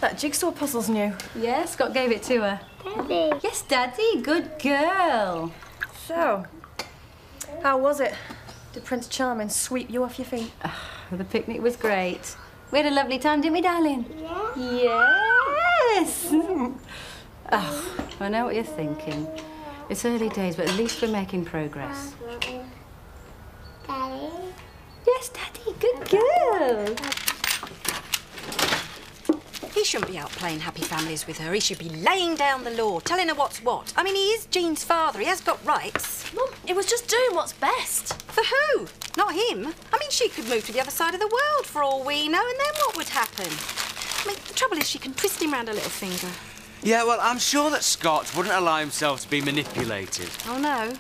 That jigsaw puzzle's new. Yeah, Scott gave it to her. Daddy. Yes, Daddy. Good girl. So, how was it? Did Prince Charming sweep you off your feet? The picnic was great. We had a lovely time, didn't we, darling? Yeah. Yes. Oh, I know what you're thinking. It's early days, but at least we're making progress. Daddy. Yes, Daddy. Good girl. He shouldn't be out playing happy families with her. He should be laying down the law, telling her what's what. I mean, he is Jean's father. He has got rights. Mum, it was just doing what's best. For who? Not him. I mean, she could move to the other side of the world for all we know, and then what would happen? I mean, the trouble is she can twist him round her little finger. Yeah, well, I'm sure that Scott wouldn't allow himself to be manipulated. Oh, no.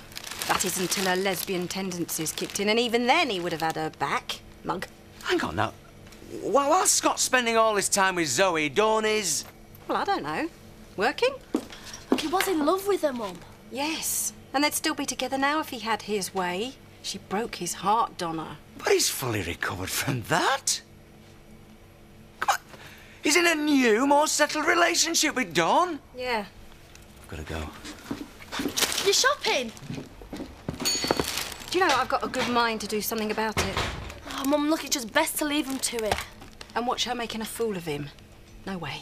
That is until her lesbian tendencies kicked in, and even then he would have had her back. Mug. Hang on now. While Scott's spending all his time with Zoe, Dawn is... Well, I don't know. Working? Look, he was in love with her, Mum. Yes. And they'd still be together now if he had his way. She broke his heart, Donna. But he's fully recovered from that. Come on. He's in a new, more settled relationship with Dawn. Yeah. I've got to go. You're shopping? Do you know, I've got a good mind to do something about it. Oh, Mum, look, it's just best to leave him to it. And watch her making a fool of him. No way.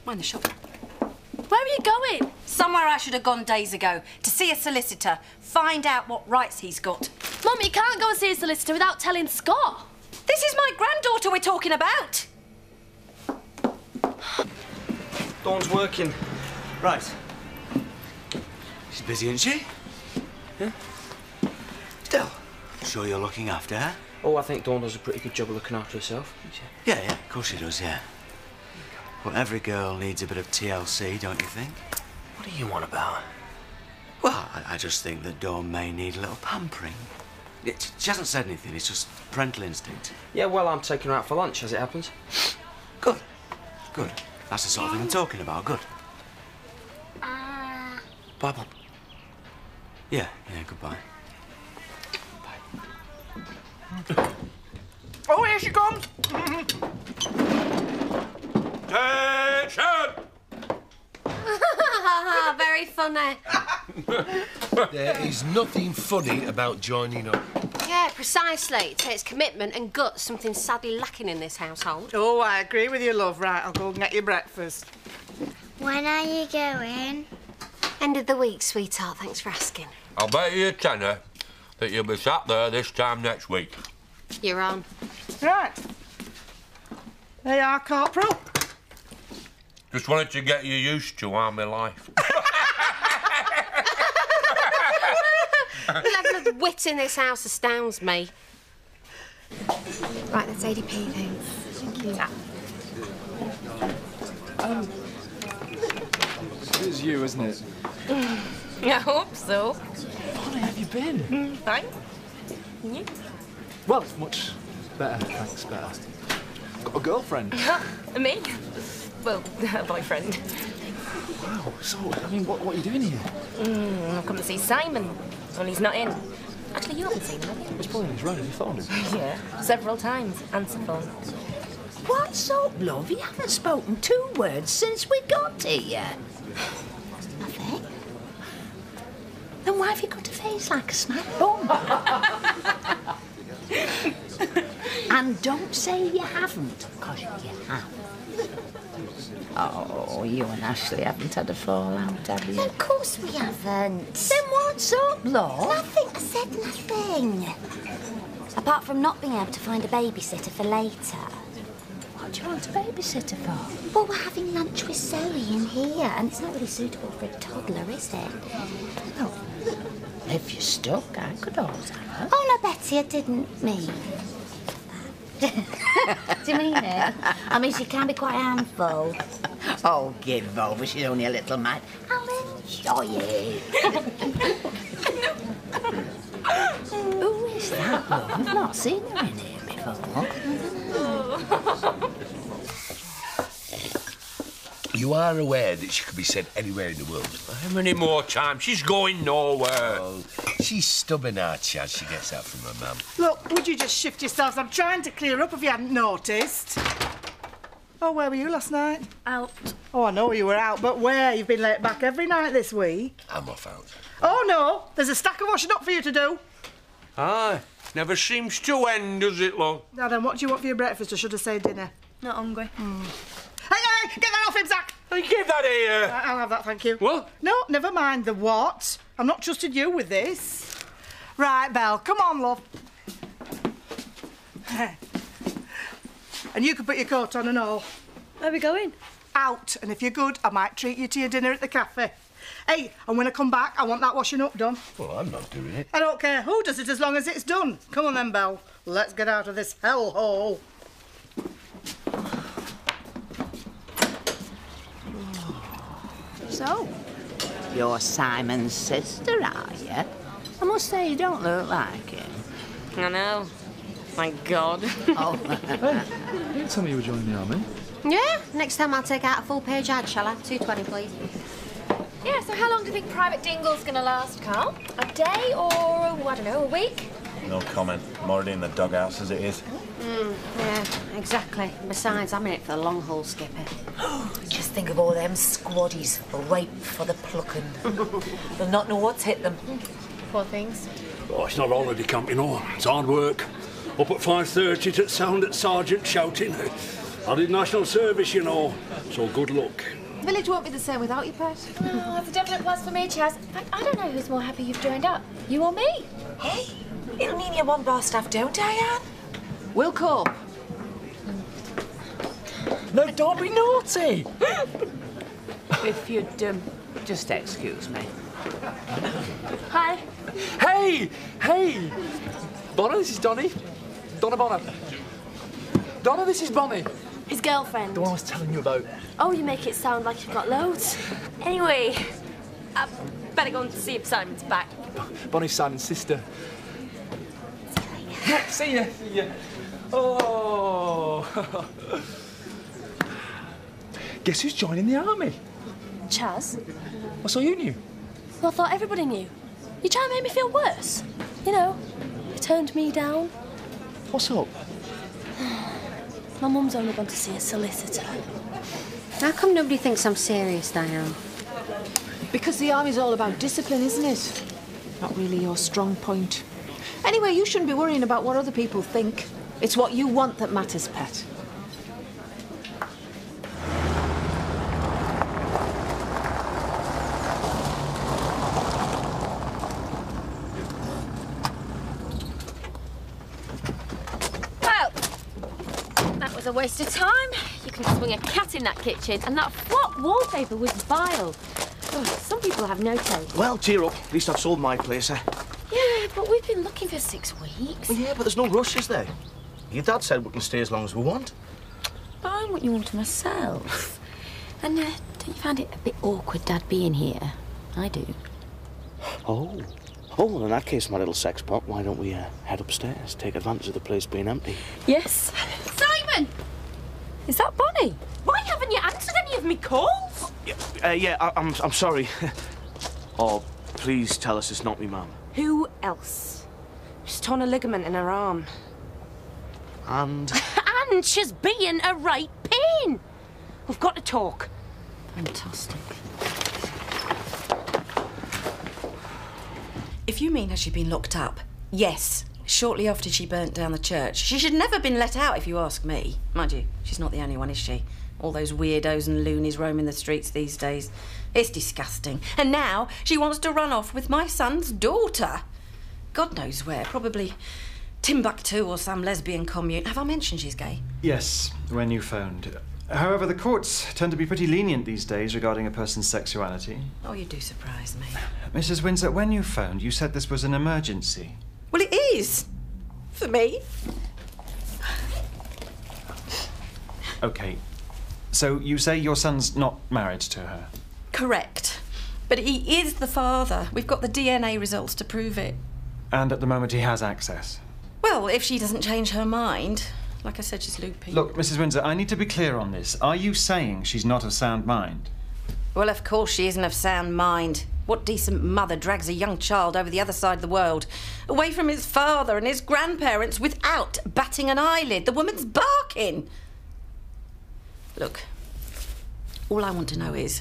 Mind the shop. Where are you going? Somewhere I should have gone days ago. To see a solicitor. Find out what rights he's got. Mum, you can't go and see a solicitor without telling Scott. This is my granddaughter we're talking about. Dawn's working. Right. She's busy, isn't she? Yeah? Still, sure you're looking after her? Oh, I think Dawn does a pretty good job of looking after herself. Yeah, of course she does, yeah. But every girl needs a bit of TLC, don't you think? What do you want about? Well, I just think that Dawn may need a little pampering. She hasn't said anything, it's just parental instinct. Yeah, well, I'm taking her out for lunch, as it happens. Good. Good. That's the sort of thing I'm talking about. Good. Ah. Bye, Bob. Yeah, goodbye. Bye. Oh, here she comes! Attention! Very funny. There is nothing funny about joining up. Yeah, precisely. It takes commitment and guts, something sadly lacking in this household. Oh, I agree with you, love. Right, I'll go and get you breakfast. When are you going? End of the week, sweetheart. Thanks for asking. I'll bet you a tenner that you'll be sat there this time next week. You're on. Right. There you are, Corporal. Just wanted to get you used to how my life. The level of wit in this house astounds me. Right, that's ADP, thanks. Thank you. It's you, isn't it? I hope so. Bonnie, have you been? Fine. You? Well, much better, thanks, better. Got a girlfriend. Me? Well, a boyfriend. Wow, so, I mean, what are you doing here? I've come to see Simon. Well, he's not in. Actually, you haven't seen him, have you? He's probably on his road. Have you phoned him? Yeah, several times. Answer phone. What's up, love? You haven't spoken 2 words since we got here. Nothing. Then why have you got a face like a snap bomb? And don't say you haven't, because you have. Oh, you and Ashley haven't had a fallout, have you? Of course we haven't. Then what's up, love? Nothing. I said nothing. Apart from not being able to find a babysitter for later. What do you want a babysitter for? Well, we're having lunch with Zoe in here, and it's not really suitable for a toddler, is it? Oh, if you're stuck, I could always have her. Oh, no, Betty, I didn't mean that. Do you mean it? I mean, she can be quite a handful. Oh, give over. She's only a little mad. I'll enjoy it. Who is that, love? I've not seen her in here before. You are aware that she could be sent anywhere in the world? How many more times? She's going nowhere. Oh, she's stubborn, aren't she, as she gets that from her mum? Look, would you just shift yourselves? I'm trying to clear up if you hadn't noticed. Oh, where were you last night? Out. Oh, I know you were out, but where? You've been late back every night this week. I'm off out. Oh, no. There's a stack of washing up for you to do. Aye. Never seems to end, does it, love? Now then, what do you want for your breakfast? I should have said dinner. Not hungry. Hey, get that off him, Zach! Hey, give that here! I'll have that, thank you. What? No, never mind the what. I'm not trusted you with this. Right, Belle, come on, love. And you can put your coat on and all. Where are we going? Out, and if you're good, I might treat you to your dinner at the cafe. Hey, and when I come back, I want that washing up done. Well, I'm not doing it. I don't care who does it as long as it's done. Come on then, Belle. Let's get out of this hellhole. So, you're Simon's sister, are you? I must say you don't look like him. I know. My God. Oh. Hey, you didn't tell me you were joining the army. Yeah, next time I'll take out a full-page ad, shall I? 220, please. Yeah, so how long do you think Private Dingle's gonna last, Carl? A day or, I don't know, a week? No comment. I'm already in the dughouse as it is. Yeah, exactly. Besides, I'm in it for the long haul, Skipper. Just think of all them squaddies ripe for the plucking. They'll not know what's hit them. Poor things. Oh, it's not holiday camp, you know. It's hard work. Up at 5:30 to sound at sergeant shouting. I did national service, you know. So good luck. Village won't be the same without you, Pet. Oh, that's a definite plus for me, Chaz. In fact, I don't know who's more happy you've joined up. You or me? Hey, it'll mean you want bar staff, don't Diane? We'll cope. No, don't be naughty. If you'd just excuse me. Hi. Hey! Bonner, this is Donny. Donna Bonner. Donna, this is Bonnie. His girlfriend. The one I was telling you about. Oh, you make it sound like you've got loads. Anyway, I better go and see if Simon's back. Bonnie's Simon's sister. See ya. See ya. Oh. Guess who's joining the army? Chaz? I saw you knew. Well, I thought everybody knew. You try and make me feel worse. You know, you turned me down. What's up? My mum's only gone to see a solicitor. How come nobody thinks I'm serious, Diane? Because the army's all about discipline, isn't it? Not really your strong point. Anyway, you shouldn't be worrying about what other people think. It's what you want that matters, Pet. Well, that was a waste of time. You can swing a cat in that kitchen, and that flop wallpaper was vile. Oh, some people have no taste. Well, cheer up. At least I've sold my place, eh? Yeah, but we've been looking for 6 weeks. Well, yeah, but there's no rush, is there? Your dad said we can stay as long as we want. But I want you all to myself. And don't you find it a bit awkward, Dad, being here? I do. Oh. Oh, well, in that case, my little sex pot, why don't we head upstairs, take advantage of the place being empty? Yes. Simon! Is that Bonnie? Why haven't you answered any of me calls? I'm sorry. Oh, please tell us it's not me, Mum. Who else? She's torn a ligament in her arm. And? And she's being a right pain. We've got to talk. Fantastic. If you mean has she been locked up? Yes. Shortly after she burnt down the church. She should never have been let out, if you ask me. Mind you, she's not the only one, is she? All those weirdos and loonies roaming the streets these days. It's disgusting. And now she wants to run off with my son's daughter. God knows where. Probably Timbuktu or some lesbian commune. Have I mentioned she's gay? Yes, when you phoned. However, the courts tend to be pretty lenient these days regarding a person's sexuality. Oh, you do surprise me. Mrs. Windsor, when you phoned, you said this was an emergency. Well, it is. For me. Okay. So you say your son's not married to her? Correct. But he is the father. We've got the DNA results to prove it. And at the moment he has access? Well, if she doesn't change her mind. Like I said, she's loopy. Look, Mrs. Windsor, I need to be clear on this. Are you saying she's not of sound mind? Well, of course she isn't of sound mind. What decent mother drags a young child over the other side of the world, away from his father and his grandparents without batting an eyelid? The woman's barking. Look, all I want to know is,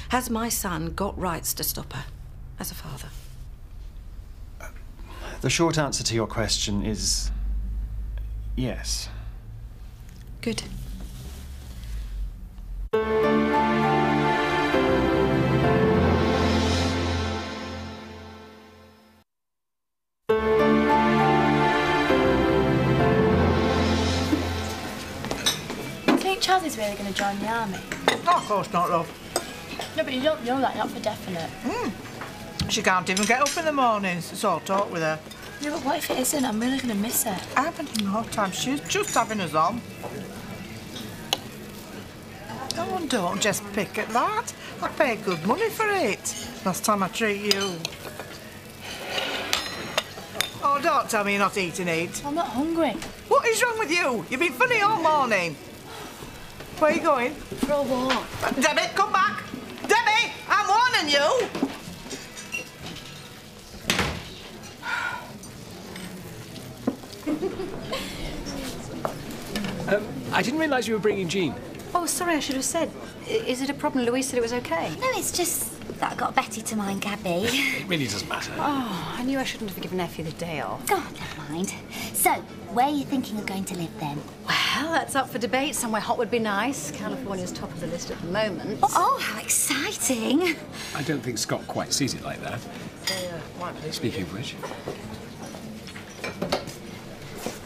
has my son got rights to stop her as a father? The short answer to your question is yes. Good. Charlie's really going to join the army? Oh, of course not, love. No, but you don't know that, not for definite. She can't even get up in the mornings. It's all talk with her. Yeah, but what if it isn't? I'm really going to miss her. I haven't in no time. She's just having us on. Oh, don't just pick at that. I pay good money for it. Last time I treat you. Oh, don't tell me you're not eating it. I'm not hungry. What is wrong with you? You've been funny all morning. Where are you going? For a walk. Debbie, come back! Debbie, I'm warning you! I didn't realise you were bringing Jean. Oh, sorry, I should have said. Is it a problem? Louise said it was okay. No, it's just that I got Betty to mind Gabby. It really doesn't matter. Oh, I knew I shouldn't have given Effie the day off. Oh, never mind. So, where are you thinking of going to live then? Well, that's up for debate. Somewhere hot would be nice. California's top of the list at the moment. Oh, how exciting. I don't think Scott quite sees it like that. Speaking of which.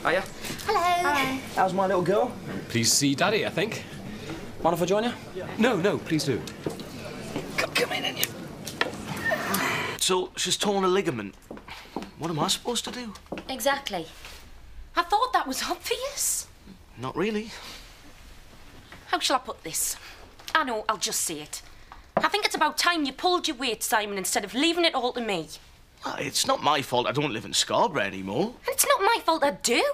Hiya. Hello. Hi. How's my little girl? Please see Daddy, I think. Mind if I join you? No, please do. Come in, you. So, she's torn a ligament. What am I supposed to do? Exactly. I thought that was obvious. Not really. How shall I put this? I know, I'll just say it. I think it's about time you pulled your weight, Simon, instead of leaving it all to me. Well, it's not my fault I don't live in Scarborough anymore. And it's not my fault I do.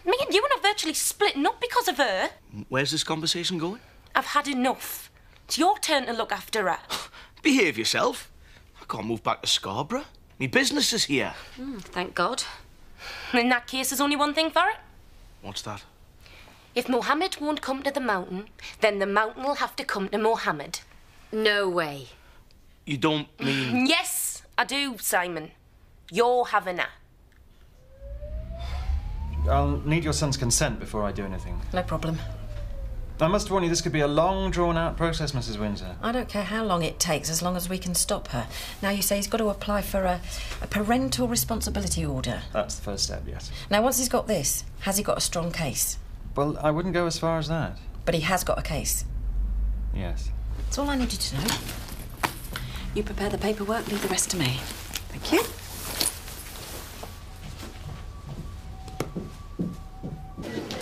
Me and you are virtually splitting up because of her. Where's this conversation going? I've had enough. It's your turn to look after her. Behave yourself. I can't move back to Scarborough. My business is here. Thank God. In that case, there's only one thing for it. What's that? If Mohammed won't come to the mountain, then the mountain will have to come to Mohammed. No way. You don't mean... Yes, I do, Simon. You're having her. I'll need your son's consent before I do anything. No problem. I must warn you, this could be a long, drawn-out process, Mrs. Windsor. I don't care how long it takes, as long as we can stop her. Now, you say he's got to apply for a parental responsibility order. That's the first step, yes. Now, once he's got this, has he got a strong case? Well, I wouldn't go as far as that. But he has got a case. Yes. That's all I needed to know. You prepare the paperwork, leave the rest to me. Thank you.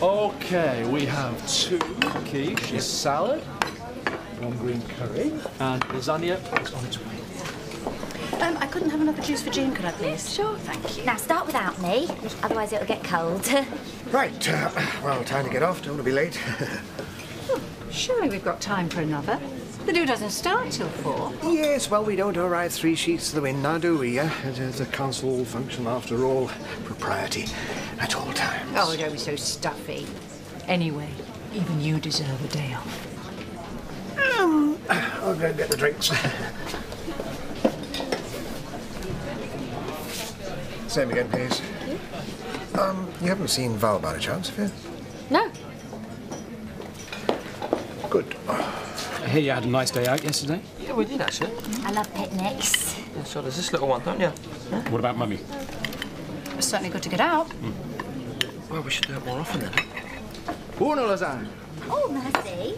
OK, we have 2 quiche, a salad, 1 green curry, and lasagna is on its way. I couldn't have another juice for Jean, could I please? Sure, thank you. Now, start without me, otherwise it'll get cold. Right, well, time to get off. Don't want to be late. Surely we've got time for another. The do doesn't start till 4. Yes, well, we don't arrive 3 sheets to the wind now, do we? It is a council function, after all. Propriety at all times. Oh, don't be so stuffy. Anyway, even you deserve a day off. I'll go get the drinks. Same again, please. You haven't seen Val by any chance, have you? No. Good. I hear you had a nice day out yesterday. Yeah, we did, actually. I love picnics. Yeah, so does this little one, don't you? Yeah? What about Mummy? It's certainly good to get out. Well, we should do it more often then. Uno lasagna. Oh, merci.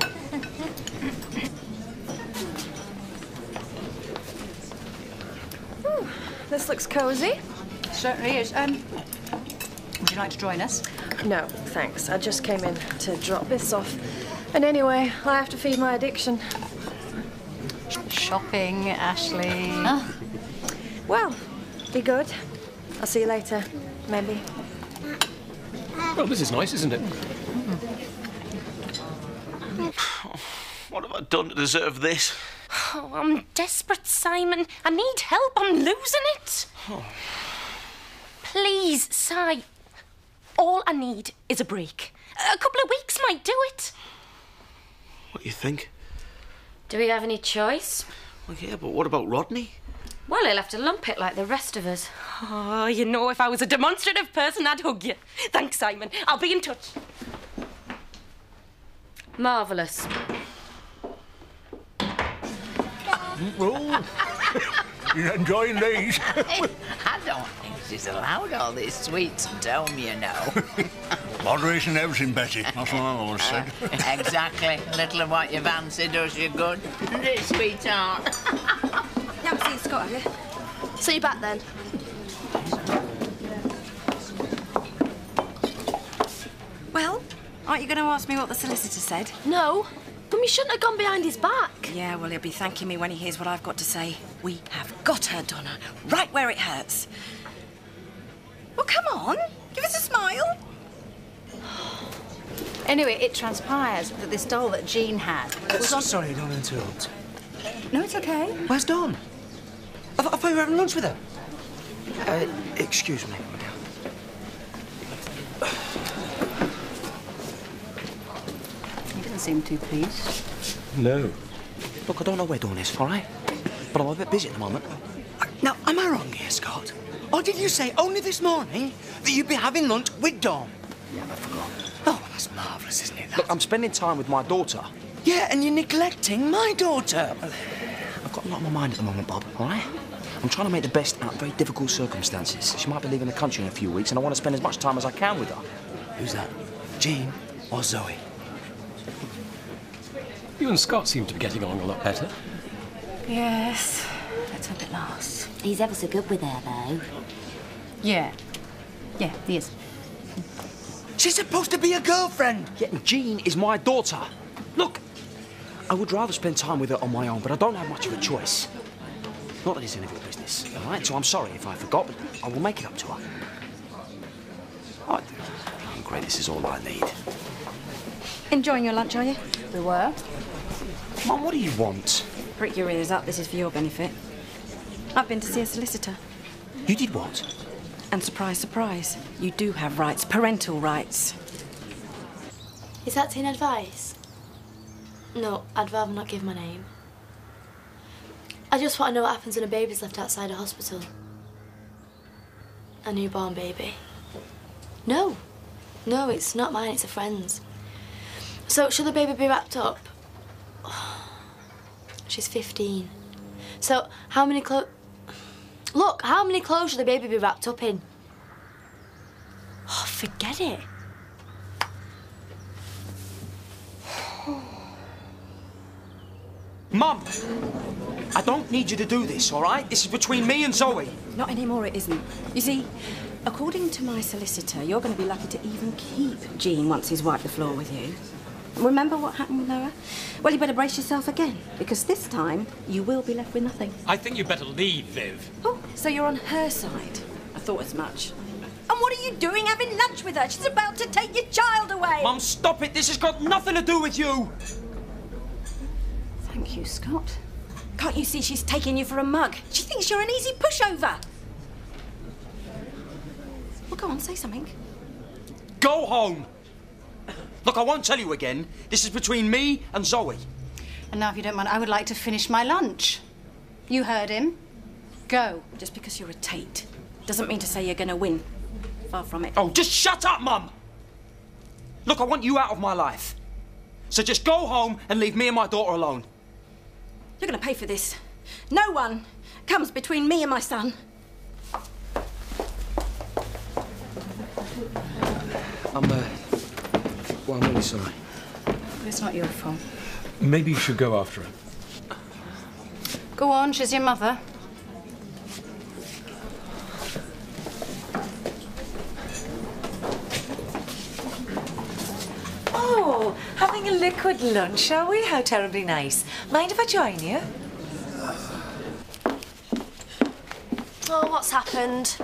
This looks cosy. Certainly is. Would you like to join us? No, thanks. I just came in to drop this off. And anyway, I have to feed my addiction. Shopping, Ashley. Oh. Well, be good. I'll see you later, maybe. Well, this is nice, isn't it? What have I done to deserve this? Oh, I'm desperate, Simon. I need help. I'm losing it. Please, Si. All I need is a break. A couple of weeks might do it. What do you think? Do we have any choice? Well, yeah, but what about Rodney? Well, he'll have to lump it like the rest of us. Oh, you know, if I was a demonstrative person, I'd hug you. Thanks, Simon. I'll be in touch. Marvellous. Oh, you're enjoying these? I don't think she's allowed all these sweets at home, you know. Moderation everything, Betty. That's what I always said. Exactly. Little of what you fancy does you good. Isn't it, sweetheart? You haven't seen Scott, have you? See you back then. Well, aren't you going to ask me what the solicitor said? No. Mum, you shouldn't have gone behind his back. Yeah, well, he'll be thanking me when he hears what I've got to say. We have got her, Donna, right where it hurts. Well, come on, give us a smile. Anyway, it transpires that this doll that Jean had was on... Sorry, don't interrupt. No, it's okay. Where's Dawn? I thought you were having lunch with her. Excuse me. He didn't seem too pleased. No. Look, I don't know where Dawn is, all right? But I'm a bit busy at the moment. Now, am I wrong here, Scott? Or did you say only this morning that you'd be having lunch with Dawn? Yeah, I forgot. Oh, that's marvellous, isn't it? Look, I'm spending time with my daughter. Yeah, and you're neglecting my daughter. I've got a lot on my mind at the moment, Bob, all right? I'm trying to make the best out of very difficult circumstances. She might be leaving the country in a few weeks, and I want to spend as much time as I can with her. Who's that? Jean or Zoe? You and Scott seem to be getting along a lot better. Yes. Let's hope it lasts. He's ever so good with her, though. Yeah. Yeah, he is. She's supposed to be a girlfriend. Yeah, Jean is my daughter. Look, I would rather spend time with her on my own, but I don't have much of a choice. Not that it's any of your business, all right? So I'm sorry if I forgot, but I will make it up to her. Oh, great, this is all I need. Enjoying your lunch, are you? We were. Mum, what do you want? Prick your ears up, this is for your benefit. I've been to see a solicitor. You did what? And surprise, surprise, you do have rights, parental rights. Is that teen advice? No, I'd rather not give my name. I just want to know what happens when a baby's left outside a hospital. A newborn baby. No. No, it's not mine, it's a friend's. So, should the baby be wrapped up? She's 15. So, how many Look, how many clothes should the baby be wrapped up in? Oh, forget it. Mum! I don't need you to do this, all right? This is between me and Zoe. Not anymore, it isn't. You see, according to my solicitor, you're going to be lucky to even keep Jean once he's wiped the floor with you. Remember what happened with Noah? Well, you better brace yourself again, because this time you will be left with nothing. I think you'd better leave, Viv. Oh, so you're on her side. I thought as much. And what are you doing having lunch with her? She's about to take your child away. Mum, stop it. This has got nothing to do with you. Thank you, Scott. Can't you see she's taking you for a mug? She thinks you're an easy pushover. Well, go on, say something. Go home. Look, I won't tell you again. This is between me and Zoe. And now, if you don't mind, I would like to finish my lunch. You heard him. Go. Just because you're a Tate doesn't mean to say you're going to win. Far from it. Oh, just shut up, Mum! Look, I want you out of my life. So just go home and leave me and my daughter alone. You're going to pay for this. No one comes between me and my son. Well, I'm really sorry. It's not your fault. Maybe you should go after her. Go on, she's your mother. Oh, having a liquid lunch, shall we? How terribly nice. Mind if I join you? Oh, what's happened?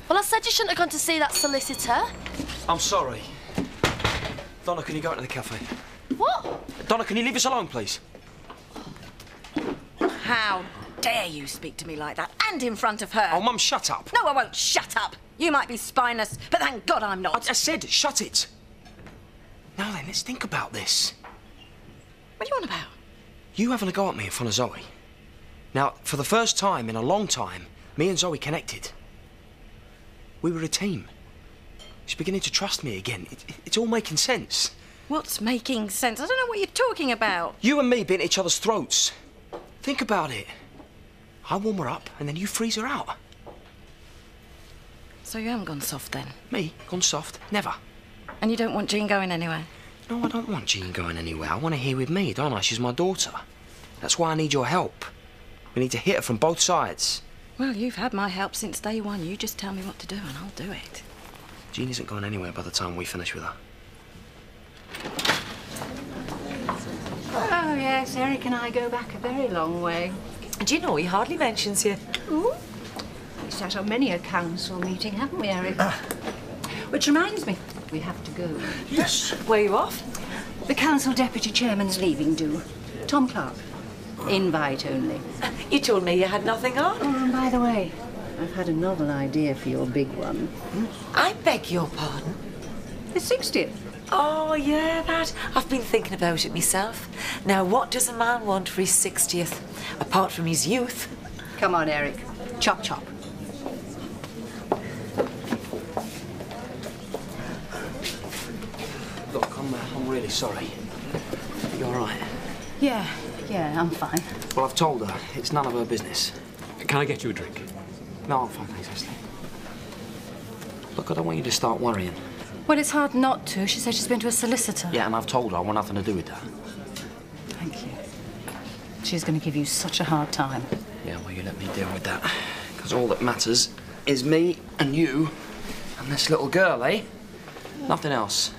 Well, I said you shouldn't have gone to see that solicitor. I'm sorry. Donna, can you go out to the cafe? What? Donna, can you leave us alone, please? How dare you speak to me like that, and in front of her? Oh, Mum, shut up. No, I won't shut up. You might be spineless, but thank God I'm not. I said shut it. Now then, let's think about this. What are you on about? You having a go at me in front of Zoe. Now, for the first time in a long time, me and Zoe connected. We were a team. She's beginning to trust me again. It's all making sense. What's making sense? I don't know what you're talking about. You and me being at each other's throats. Think about it. I warm her up, and then you freeze her out. So you haven't gone soft then? Me? Gone soft? Never. And you don't want Jean going anywhere? No, I don't want Jean going anywhere. I want her here with me, don't I? She's my daughter. That's why I need your help. We need to hit her from both sides. Well, you've had my help since day one. You just tell me what to do and I'll do it. Jean isn't going anywhere by the time we finish with her. Oh, yes, Eric and I go back a very long way. Do you know, he hardly mentions you. Ooh. We sat on many a council meeting, haven't we, Eric? Which reminds me, we have to go. Yes. Where are you off? The council deputy chairman's leaving due. Tom Clark. Invite only. You told me you had nothing on. Oh, and by the way, I've had a novel idea for your big one. I beg your pardon? The 60th. Oh, yeah, that. I've been thinking about it myself. Now, what does a man want for his 60th, apart from his youth? Come on, Eric. Chop, chop. Look, I'm really sorry. You all right? Yeah, I'm fine. Well, I've told her. It's none of her business. Can I get you a drink? No, I'm fine, thanks, Ashley. Look, I don't want you to start worrying. Well, it's hard not to. She said she's been to a solicitor. Yeah, and I've told her I want nothing to do with that. Thank you. She's going to give you such a hard time. Yeah, well, you let me deal with that. Because all that matters is me and you and this little girl, eh? Nothing else.